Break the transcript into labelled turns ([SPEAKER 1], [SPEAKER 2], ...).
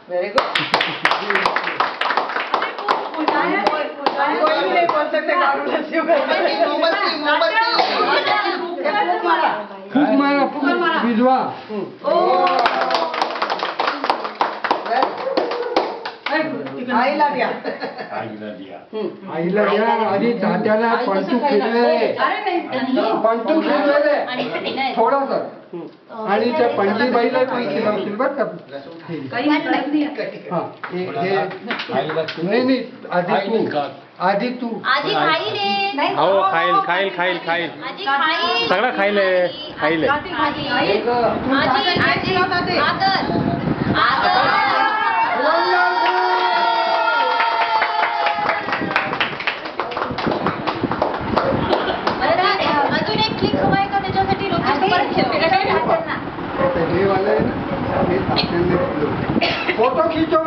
[SPEAKER 1] Very good. कोई नहीं बोल सकते
[SPEAKER 2] फूक मारा विधवा.
[SPEAKER 1] आईला द्या.
[SPEAKER 2] आईला द्या आणि तात्याला पंटू फिरलेले थोडासा आणि त्या पंडीबाईला पण शिलावशील बरं का. नाही आधी तू
[SPEAKER 3] हो खाईल सगळं खाईल.
[SPEAKER 4] अजून एक क्लिक हवाय का त्याच्यासाठी
[SPEAKER 2] फोटो खींचो.